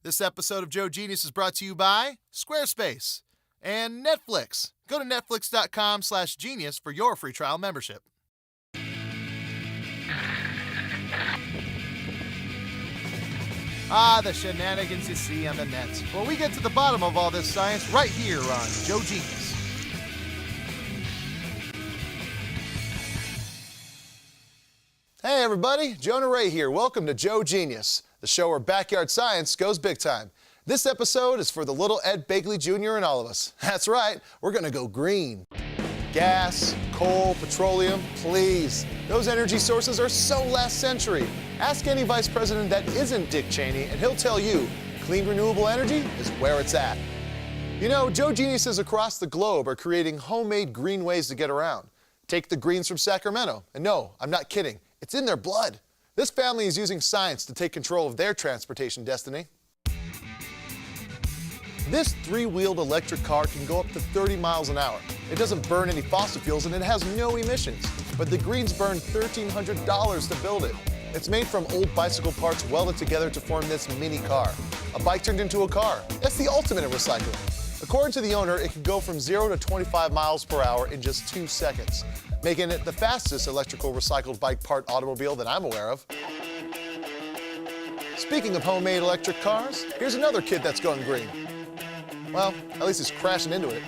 This episode of Joe Genius is brought to you by Squarespace and Netflix. Go to netflix.com/genius for your free trial membership. The shenanigans you see on the net. Well, we get to the bottom of all this science right here on Joe Genius. Hey everybody, Jonah Ray here. Welcome to Joe Genius, the show where backyard science goes big time. This episode is for the little Ed Begley Jr. and all of us. That's right, we're gonna go green. Gas, coal, petroleum, please. Those energy sources are so last century. Ask any vice president that isn't Dick Cheney and he'll tell you clean renewable energy is where it's at. You know, Joe Geniuses across the globe are creating homemade green ways to get around. Take the greens from Sacramento, and no, I'm not kidding. It's in their blood. This family is using science to take control of their transportation destiny. This three-wheeled electric car can go up to 30 miles an hour. It doesn't burn any fossil fuels and it has no emissions. But the greens burned $1,300 to build it. It's made from old bicycle parts welded together to form this mini car. A bike turned into a car. That's the ultimate in recycling. According to the owner, it can go from 0 to 25 miles per hour in just 2 seconds, making it the fastest electrical recycled bike part automobile that I'm aware of. Speaking of homemade electric cars, here's another kid that's going green. Well, at least he's crashing into it.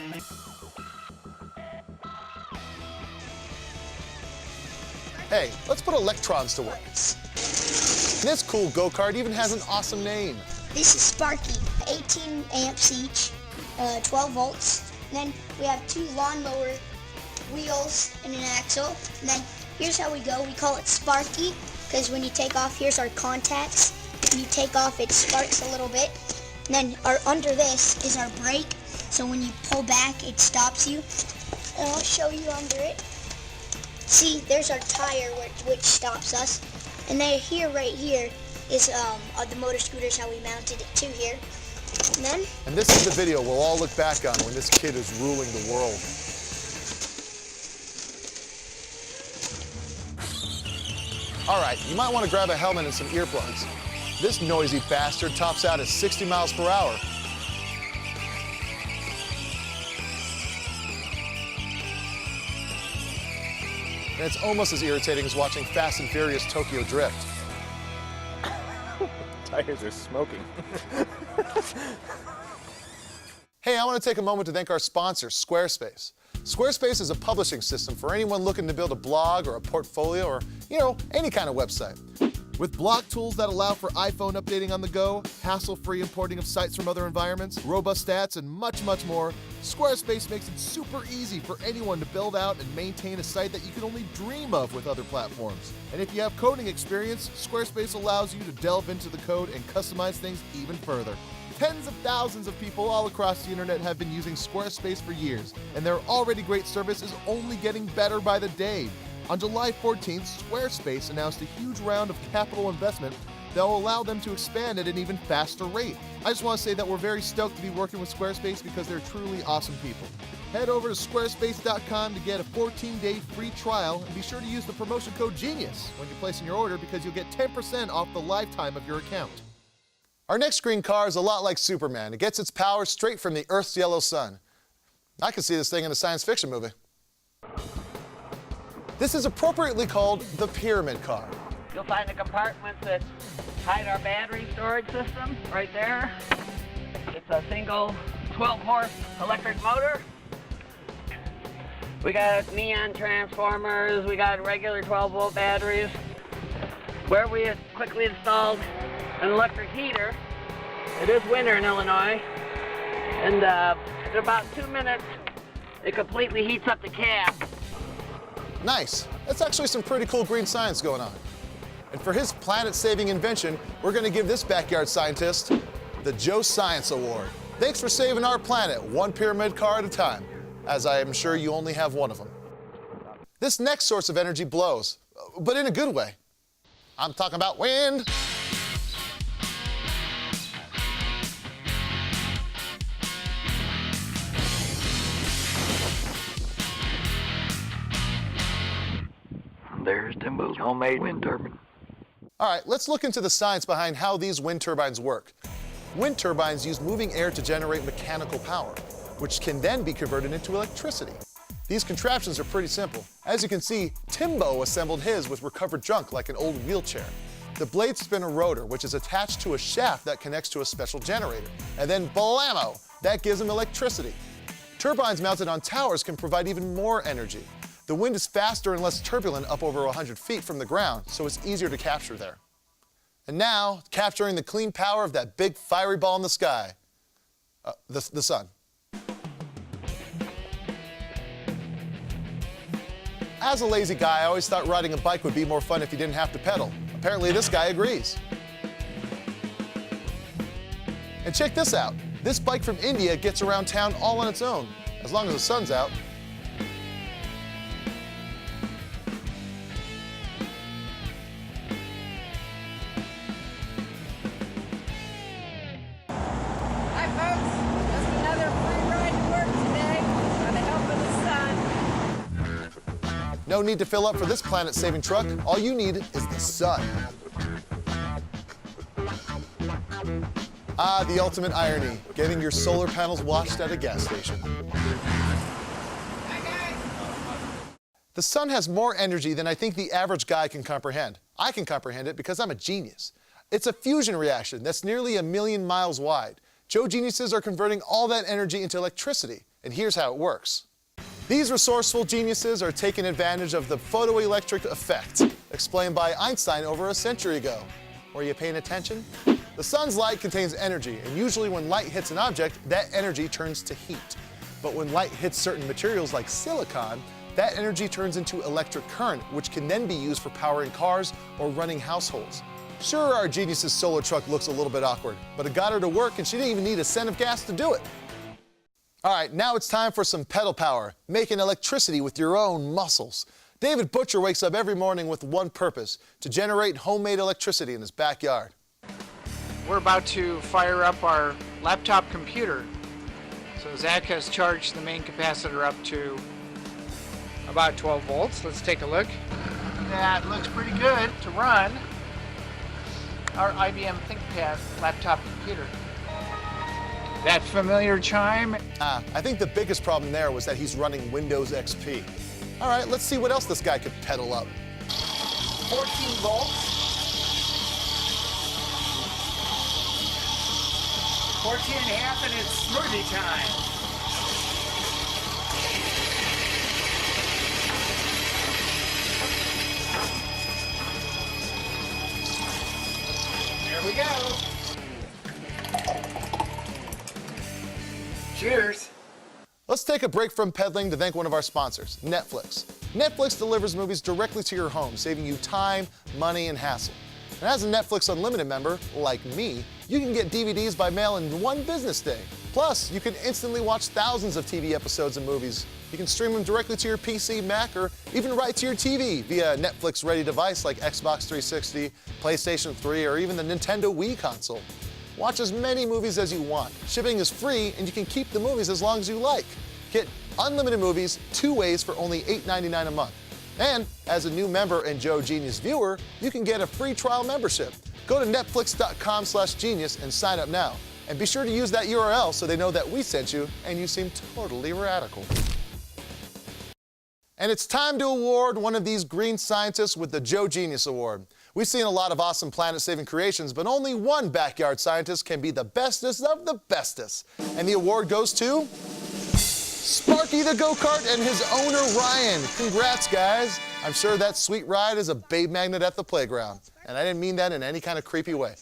Hey, let's put electrons to work. This cool go-kart even has an awesome name. This is Sparky, 18 amps each, 12 volts. And then we have 2 lawnmower wheels and an axle. And then here's how we go. We call it Sparky because when you take off, here's our contacts. When you take off, it sparks a little bit. And then under this is our brake. So when you pull back, it stops you. And I'll show you under it. See, there's our tire which stops us. And then right here is the motor scooters, how we mounted it to here. And this is the video we'll all look back on when this kid is ruling the world. All right, you might want to grab a helmet and some earplugs. This noisy bastard tops out at 60 miles per hour. And it's almost as irritating as watching Fast and Furious Tokyo Drift. Tires are smoking. Hey, I want to take a moment to thank our sponsor, Squarespace. Squarespace is a publishing system for anyone looking to build a blog or a portfolio or, any kind of website. With block tools that allow for iPhone updating on the go, hassle-free importing of sites from other environments, robust stats, and much, much more, Squarespace makes it super easy for anyone to build out and maintain a site that you can only dream of with other platforms. And if you have coding experience, Squarespace allows you to delve into the code and customize things even further. Tens of thousands of people all across the internet have been using Squarespace for years, and their already great service is only getting better by the day. On July 14th, Squarespace announced a huge round of capital investment that will allow them to expand at an even faster rate. I just want to say that we're very stoked to be working with Squarespace because they're truly awesome people. Head over to squarespace.com to get a 14-day free trial and be sure to use the promotion code GENIUS when you're placing your order because you'll get 10% off the lifetime of your account. Our next green car is a lot like Superman. It gets its power straight from the Earth's yellow sun. I could see this thing in a science fiction movie. This is appropriately called the pyramid car. You'll find the compartments that hide our battery storage system right there. It's a single 12-horse electric motor. We got neon transformers, we got regular 12-volt batteries. Where we have quickly installed an electric heater. It is winter in Illinois, and in about 2 minutes, it completely heats up the cab. Nice. That's actually some pretty cool green science going on. And for his planet-saving invention, we're going to give this backyard scientist the Joe Science Award. Thanks for saving our planet, one pyramid car at a time, as I am sure you only have one of them. This next source of energy blows, but in a good way. I'm talking about wind. There's Timbo's homemade wind turbine. All right, let's look into the science behind how these wind turbines work. Wind turbines use moving air to generate mechanical power, which can then be converted into electricity. These contraptions are pretty simple. As you can see, Timbo assembled his with recovered junk like an old wheelchair. The blades spin a rotor, which is attached to a shaft that connects to a special generator. And then blammo, that gives them electricity. Turbines mounted on towers can provide even more energy. The wind is faster and less turbulent up over 100 feet from the ground, so it's easier to capture there. And now, capturing the clean power of that big fiery ball in the sky. The sun. As a lazy guy, I always thought riding a bike would be more fun if you didn't have to pedal. Apparently this guy agrees. And check this out. This bike from India gets around town all on its own, as long as the sun's out. Hi folks, just another free ride to work today by the help of the sun. No need to fill up for this planet-saving truck. All you need is the sun. Ah, the ultimate irony, getting your solar panels washed at a gas station. The sun has more energy than I think the average guy can comprehend. I can comprehend it because I'm a genius. It's a fusion reaction that's nearly 1 million miles wide. Joe geniuses are converting all that energy into electricity, and here's how it works. These resourceful geniuses are taking advantage of the photoelectric effect, explained by Einstein over a century ago. Were you paying attention? The sun's light contains energy, and usually when light hits an object, that energy turns to heat. But when light hits certain materials like silicon, that energy turns into electric current, which can then be used for powering cars or running households. Sure, our genius's solar truck looks a little bit awkward, but it got her to work and she didn't even need a cent of gas to do it. All right, now it's time for some pedal power, making electricity with your own muscles. David Butcher wakes up every morning with one purpose, to generate homemade electricity in his backyard. We're about to fire up our laptop computer. So Zach has charged the main capacitor up to about 12 volts. Let's take a look. That looks pretty good to run our IBM ThinkPad laptop computer. That familiar chime. I think the biggest problem there was that he's running Windows XP. All right, let's see what else this guy could pedal up. 14 volts. 14 and a half, and it's smoothie time. There we go. Cheers. Let's take a break from pedaling to thank one of our sponsors, Netflix. Netflix delivers movies directly to your home, saving you time, money, and hassle. And as a Netflix Unlimited member, like me, you can get DVDs by mail in 1 business day. Plus, you can instantly watch thousands of TV episodes and movies. You can stream them directly to your PC, Mac, or even right to your TV via a Netflix-ready device like Xbox 360, PlayStation 3, or even the Nintendo Wii console. Watch as many movies as you want. Shipping is free, and you can keep the movies as long as you like. Get unlimited movies 2 ways for only $8.99 a month. And as a new member and Joe Genius viewer, you can get a free trial membership. Go to netflix.com/genius and sign up now. And be sure to use that URL so they know that we sent you and you seem totally radical. And it's time to award one of these green scientists with the Joe Genius Award. We've seen a lot of awesome planet-saving creations, but only one backyard scientist can be the bestest of the bestest. And the award goes to Sparky the Go-Kart and his owner, Ryan. Congrats, guys. I'm sure that sweet ride is a babe magnet at the playground. And I didn't mean that in any kind of creepy way.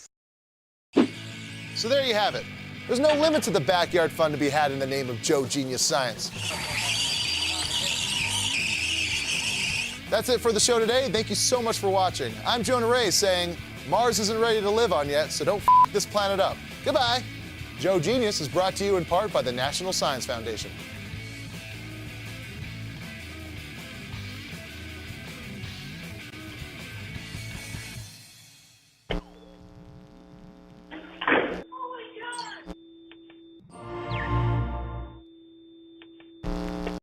So there you have it. There's no limit to the backyard fun to be had in the name of Joe Genius Science. That's it for the show today. Thank you so much for watching. I'm Jonah Ray saying, Mars isn't ready to live on yet, so don't f this planet up. Goodbye. Joe Genius is brought to you in part by the National Science Foundation.